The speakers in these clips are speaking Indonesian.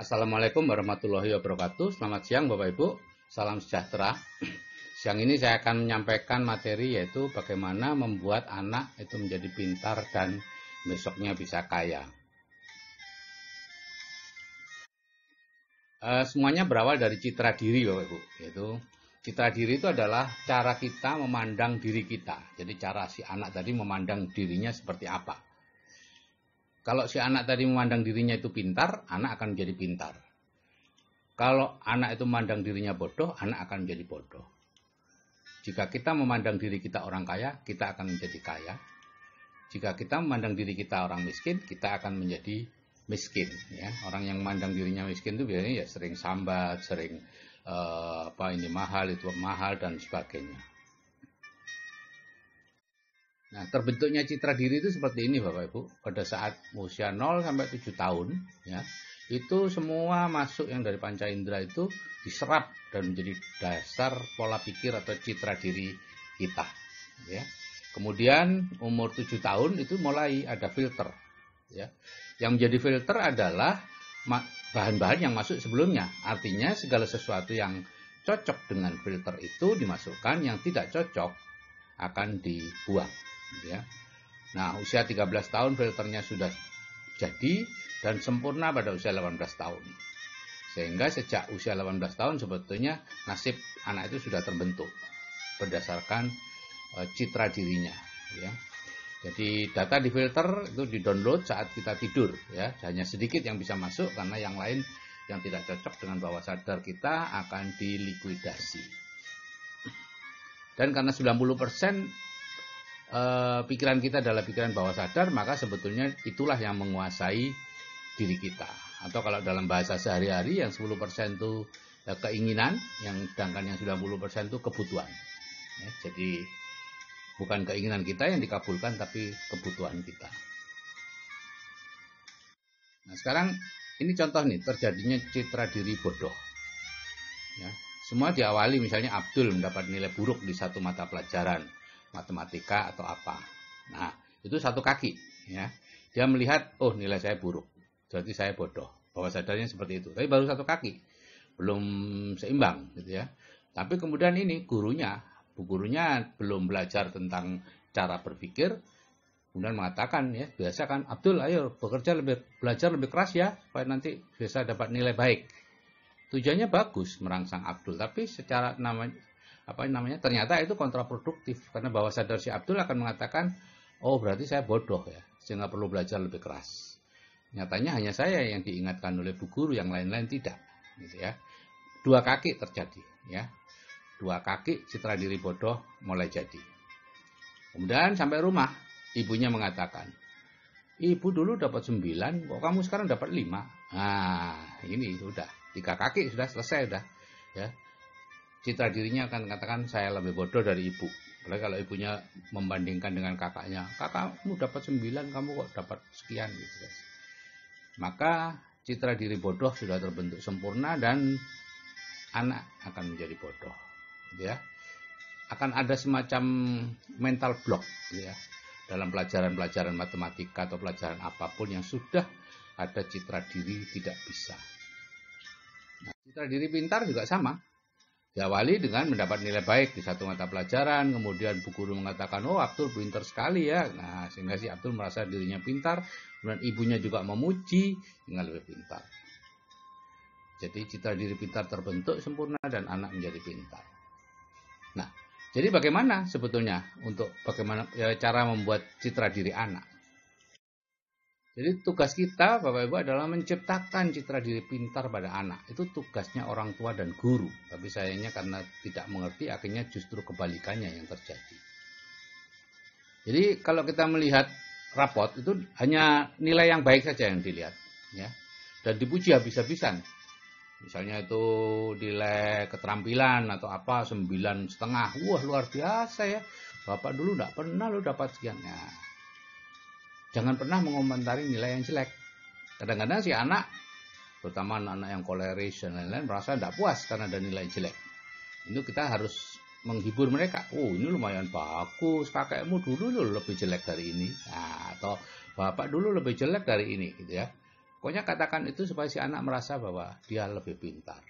Assalamualaikum warahmatullahi wabarakatuh. Selamat siang Bapak Ibu, salam sejahtera. Siang ini saya akan menyampaikan materi yaitu bagaimana membuat anak itu menjadi pintar dan besoknya bisa kaya. Semuanya berawal dari citra diri Bapak Ibu, yaitu citra diri itu adalah cara kita memandang diri kita. Jadi cara si anak tadi memandang dirinya seperti apa. Kalau si anak tadi memandang dirinya itu pintar, anak akan menjadi pintar. Kalau anak itu memandang dirinya bodoh, anak akan menjadi bodoh. Jika kita memandang diri kita orang kaya, kita akan menjadi kaya. Jika kita memandang diri kita orang miskin, kita akan menjadi miskin. Ya. Orang yang memandang dirinya miskin itu biasanya ya sering sambat, sering ini mahal, itu mahal, dan sebagainya. Nah, terbentuknya citra diri itu seperti ini Bapak Ibu. Pada saat usia 0 sampai 7 tahun, ya, itu semua masuk yang dari panca indera itu diserap dan menjadi dasar pola pikir atau citra diri kita. Ya. Kemudian umur 7 tahun itu mulai ada filter. Ya. Yang menjadi filter adalah bahan-bahan yang masuk sebelumnya. Artinya segala sesuatu yang cocok dengan filter itu dimasukkan, yang tidak cocok akan dibuang. Ya. Nah, usia 13 tahun filternya sudah jadi dan sempurna pada usia 18 tahun. Sehingga sejak usia 18 tahun sebetulnya nasib anak itu sudah terbentuk berdasarkan citra dirinya. Ya. Jadi data di filter itu di-download saat kita tidur. Ya. Hanya sedikit yang bisa masuk karena yang lain yang tidak cocok dengan bawah sadar kita akan dilikuidasi. Dan karena 90% pikiran kita adalah pikiran bawah sadar, maka sebetulnya itulah yang menguasai diri kita. Atau kalau dalam bahasa sehari-hari yang 10% itu keinginan, yang sedangkan yang 90% itu kebutuhan. Ya, jadi bukan keinginan kita yang dikabulkan, tapi kebutuhan kita. Nah, sekarang ini contoh nih terjadinya citra diri bodoh. Ya, semua diawali misalnya Abdul mendapat nilai buruk di satu mata pelajaran matematika atau apa. Nah, itu satu kaki. Ya. Dia melihat, oh nilai saya buruk, berarti saya bodoh. Bawah sadarnya seperti itu. Tapi baru satu kaki, belum seimbang, gitu ya. Tapi kemudian ini gurunya, bu gurunya belum belajar tentang cara berpikir, kemudian mengatakan, ya biasa kan, Abdul, ayo belajar lebih keras ya, supaya nanti bisa dapat nilai baik. Tujuannya bagus merangsang Abdul, tapi secara ternyata itu kontraproduktif karena bawah sadar si Abdul akan mengatakan, oh berarti saya bodoh ya, sehingga perlu belajar lebih keras. Nyatanya hanya saya yang diingatkan oleh bu guru, yang lain-lain tidak, gitu ya. Dua kaki terjadi, ya. Dua kaki citra diri bodoh mulai jadi. Kemudian sampai rumah, ibunya mengatakan, ibu dulu dapat 9, kok kamu sekarang dapat 5? Nah, ini sudah 3 kaki sudah selesai sudah, ya. Citra dirinya akan katakan saya lebih bodoh dari ibu. Apalagi kalau ibunya membandingkan dengan kakaknya, kakakmu dapat 9, kamu kok dapat sekian gitu. Maka citra diri bodoh sudah terbentuk sempurna dan anak akan menjadi bodoh. Gitu ya. Akan ada semacam mental block gitu ya, dalam pelajaran-pelajaran matematika atau pelajaran apapun yang sudah ada citra diri tidak bisa. Nah, citra diri pintar juga sama. Diawali dengan mendapat nilai baik di satu mata pelajaran, kemudian bu guru mengatakan, oh Abdul pintar sekali ya. Nah, sehingga si Abdul merasa dirinya pintar, kemudian ibunya juga memuji, sehingga lebih pintar. Jadi citra diri pintar terbentuk sempurna dan anak menjadi pintar. Nah, jadi bagaimana sebetulnya cara membuat citra diri anak? Jadi tugas kita Bapak Ibu adalah menciptakan citra diri pintar pada anak. Itu tugasnya orang tua dan guru. Tapi sayangnya karena tidak mengerti, akhirnya justru kebalikannya yang terjadi. Jadi kalau kita melihat rapot itu hanya nilai yang baik saja yang dilihat, ya. Dan dipuji habis-habisan. Misalnya itu nilai keterampilan atau apa 9,5. Wah luar biasa ya. Bapak dulu tidak pernah lo dapat sekian. Nah, jangan pernah mengomentari nilai yang jelek. Kadang-kadang si anak, terutama anak-anak yang koleris dan lain-lain, merasa tidak puas karena ada nilai jelek. Itu kita harus menghibur mereka. Oh ini lumayan bagus, kakekmu dulu lebih jelek dari ini. Nah, atau bapak dulu lebih jelek dari ini, gitu ya. Pokoknya katakan itu supaya si anak merasa bahwa dia lebih pintar.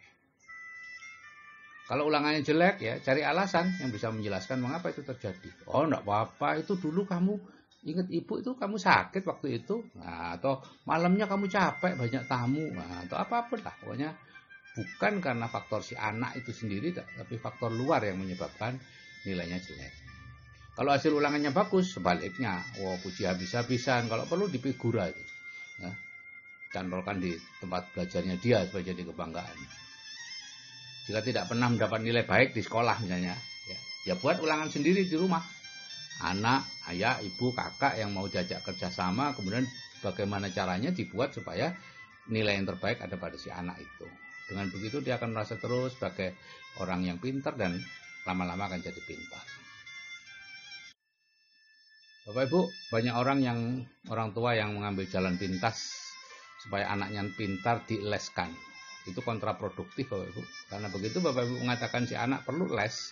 Kalau ulangannya jelek ya cari alasan yang bisa menjelaskan mengapa itu terjadi. Oh enggak apa-apa, itu dulu kamu ingat ibu itu kamu sakit waktu itu. Nah, atau malamnya kamu capek banyak tamu. Nah, atau apapun lah. Pokoknya bukan karena faktor si anak itu sendiri, tapi faktor luar yang menyebabkan nilainya jelek. Kalau hasil ulangannya bagus, sebaliknya, puji habis-habisan. Kalau perlu dipigura itu, ya, cantolkan di tempat belajarnya dia supaya jadi kebanggaan. Jika tidak pernah mendapat nilai baik di sekolah misalnya, ya buat ulangan sendiri di rumah. Anak, ayah, ibu, kakak yang mau diajak kerjasama, kemudian bagaimana caranya dibuat supaya nilai yang terbaik ada pada si anak itu. Dengan begitu dia akan merasa terus sebagai orang yang pintar dan lama-lama akan jadi pintar. Bapak Ibu, banyak orang tua yang mengambil jalan pintas supaya anaknya pintar dileskan. Itu kontraproduktif Bapak Ibu. Karena begitu Bapak Ibu mengatakan si anak perlu les,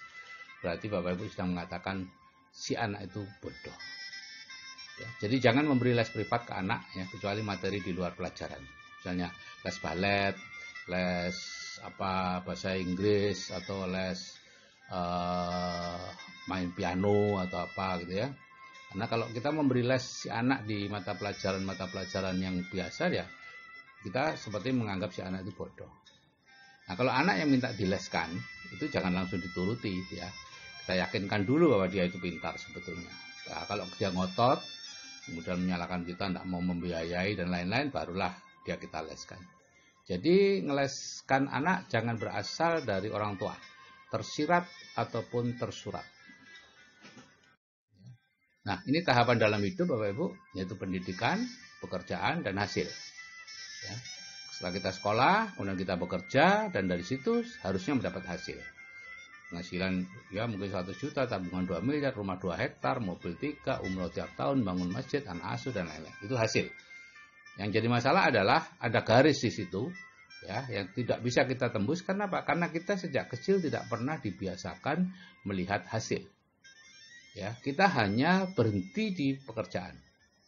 berarti Bapak Ibu sedang mengatakan si anak itu bodoh. Ya, jadi jangan memberi les privat ke anak ya, kecuali materi di luar pelajaran. Misalnya les balet, les bahasa Inggris atau les main piano atau apa gitu ya. Karena kalau kita memberi les si anak di mata pelajaran yang biasa ya, kita seperti menganggap si anak itu bodoh. Nah kalau anak yang minta dileskan, itu jangan langsung dituruti ya. Kita yakinkan dulu bahwa dia itu pintar sebetulnya. Nah, kalau dia ngotot, kemudian menyalahkan kita tidak mau membiayai dan lain-lain, barulah dia kita leskan. Jadi ngeleskan anak jangan berasal dari orang tua, tersirat ataupun tersurat. Nah, ini tahapan dalam hidup Bapak Ibu, yaitu pendidikan, pekerjaan, dan hasil. Ya. Setelah kita sekolah, kemudian kita bekerja, dan dari situ harusnya mendapat hasil. Penghasilan ya mungkin 100 juta, tabungan 2 miliar, rumah 2 hektar, mobil 3, umroh tiap tahun, bangun masjid, anak asuh, dan lain-lain. Itu hasil. Yang jadi masalah adalah ada garis di situ, ya, yang tidak bisa kita tembus. Kenapa? Karena kita sejak kecil tidak pernah dibiasakan melihat hasil. Ya, kita hanya berhenti di pekerjaan,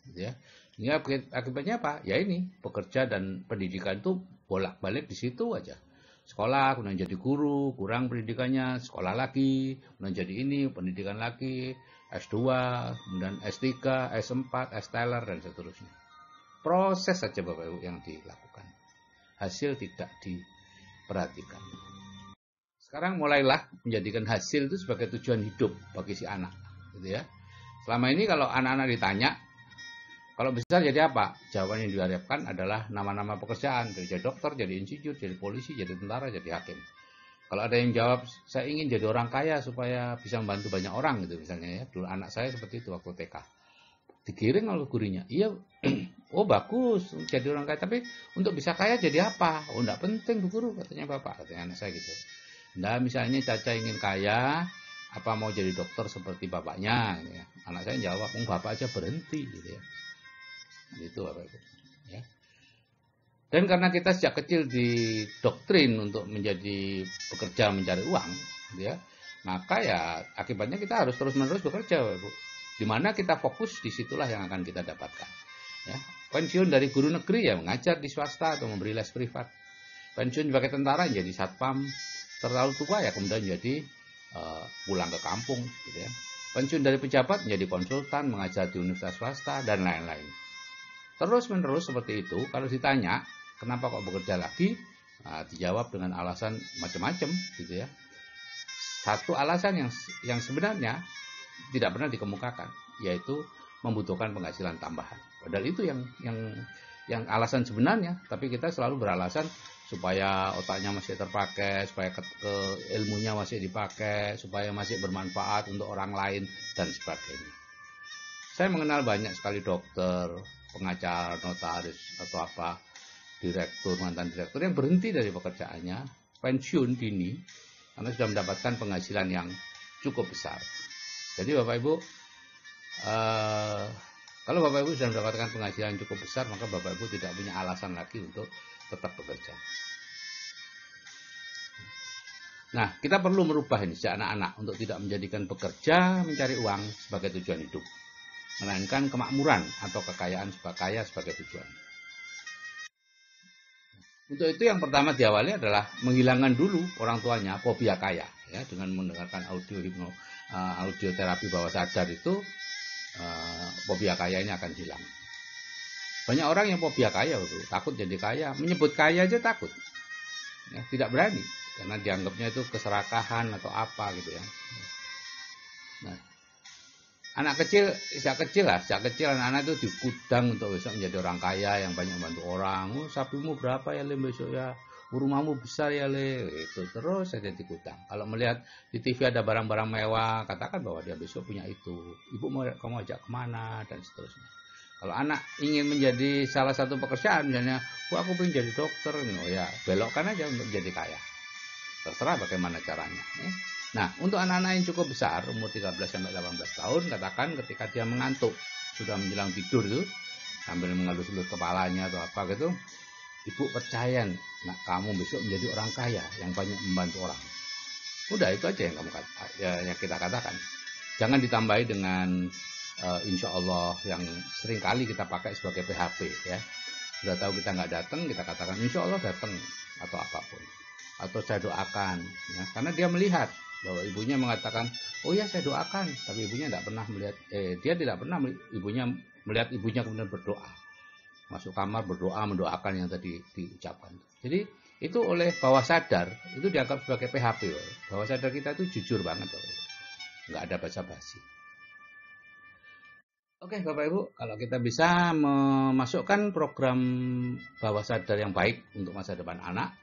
gitu ya. Ini akibatnya apa? Ya ini, pekerja dan pendidikan itu bolak-balik di situ aja. Sekolah, kemudian jadi guru, kurang pendidikannya, sekolah lagi, kemudian jadi ini, pendidikan lagi, S2, kemudian S3, S4, S-Teller, dan seterusnya. Proses saja Bapak Ibu yang dilakukan. Hasil tidak diperhatikan. Sekarang mulailah menjadikan hasil itu sebagai tujuan hidup bagi si anak. Gitu ya. Selama ini kalau anak-anak ditanya, kalau besar jadi apa? Jawaban yang diharapkan adalah nama-nama pekerjaan. Jadi dokter, jadi insinyur, jadi polisi, jadi tentara, jadi hakim. Kalau ada yang jawab, saya ingin jadi orang kaya supaya bisa membantu banyak orang gitu misalnya ya. Dulu anak saya seperti itu waktu TK. Digiring oleh gurunya. Iya, oh bagus jadi orang kaya. Tapi untuk bisa kaya jadi apa? Oh enggak penting Bu Guru, katanya Bapak. Katanya anak saya gitu. Nah misalnya Caca ingin kaya, apa mau jadi dokter seperti bapaknya gitu ya. Anak saya jawab, bapak aja berhenti gitu ya. Gitu Bapak Ibu ya. Dan karena kita sejak kecil didoktrin untuk menjadi bekerja mencari uang gitu ya, maka ya akibatnya kita harus terus-menerus bekerja Bapak Ibu. Di mana kita fokus, disitulah yang akan kita dapatkan ya. Pensiun dari guru negeri ya mengajar di swasta atau memberi les privat. Pensiun sebagai tentara jadi satpam, terlalu tua ya kemudian jadi pulang ke kampung gitu ya. Pensiun dari pejabat menjadi konsultan, mengajar di universitas swasta dan lain-lain. Terus menerus seperti itu. Kalau ditanya kenapa kok bekerja lagi, dijawab dengan alasan macam-macam gitu ya. Satu alasan yang sebenarnya tidak pernah dikemukakan, yaitu membutuhkan penghasilan tambahan. Padahal itu yang alasan sebenarnya, tapi kita selalu beralasan supaya otaknya masih terpakai, supaya ilmunya masih dipakai, supaya masih bermanfaat untuk orang lain, dan sebagainya. Saya mengenal banyak sekali dokter, pengacara, notaris, atau apa, direktur, mantan direktur yang berhenti dari pekerjaannya, pensiun dini, karena sudah mendapatkan penghasilan yang cukup besar. Jadi Bapak Ibu, kalau Bapak Ibu sudah mendapatkan penghasilan yang cukup besar, maka Bapak Ibu tidak punya alasan lagi untuk tetap bekerja. Nah, kita perlu merubah ini sejak anak-anak untuk tidak menjadikan bekerja mencari uang sebagai tujuan hidup, melainkan kemakmuran atau kekayaan sebagai tujuan. Untuk itu yang pertama diawali adalah menghilangkan dulu orang tuanya fobia kaya, ya, dengan mendengarkan audio terapi bawah sadar itu, fobia kaya ini akan hilang. Banyak orang yang fobia kaya, takut jadi kaya, menyebut kaya aja takut, ya, tidak berani karena dianggapnya itu keserakahan atau apa gitu ya. Nah, anak kecil, sejak kecil anak-anak itu dikudang untuk besok menjadi orang kaya yang banyak membantu orang. Oh, sapimu berapa ya Le besok ya? Rumahmu besar ya Le. Itu terus saja dikudang. Kalau melihat di TV ada barang-barang mewah, katakan bahwa dia besok punya itu. Ibu mau kamu ajak kemana dan seterusnya. Kalau anak ingin menjadi salah satu pekerjaan, misalnya, aku pengen jadi dokter, oh ya belokkan aja untuk menjadi kaya. Terserah bagaimana caranya. Ya. Nah, untuk anak-anak yang cukup besar, umur 13-18 tahun, katakan ketika dia mengantuk, sudah menjelang tidur itu, sambil mengelus-elus kepalanya atau apa gitu, ibu percaya, nah kamu besok menjadi orang kaya yang banyak membantu orang. Udah, itu aja yang kita katakan. Jangan ditambahi dengan insya Allah yang sering kali kita pakai sebagai PHP ya. Sudah tahu kita nggak datang, kita katakan insya Allah datang atau apapun. Atau saya doakan, ya, karena dia melihat bahwa ibunya mengatakan, oh ya saya doakan, tapi ibunya tidak pernah melihat, dia tidak pernah melihat ibunya kemudian berdoa, masuk kamar berdoa mendoakan yang tadi diucapkan. Jadi itu oleh bawah sadar itu dianggap sebagai PHP. Bawah sadar kita itu jujur banget, nggak ada basa-basi. Oke Bapak Ibu, kalau kita bisa memasukkan program bawah sadar yang baik untuk masa depan anak,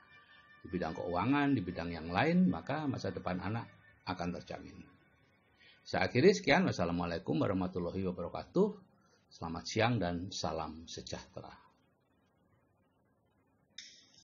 di bidang keuangan, di bidang yang lain, maka masa depan anak akan terjamin. Saya akhiri sekian. Wassalamualaikum warahmatullahi wabarakatuh. Selamat siang dan salam sejahtera.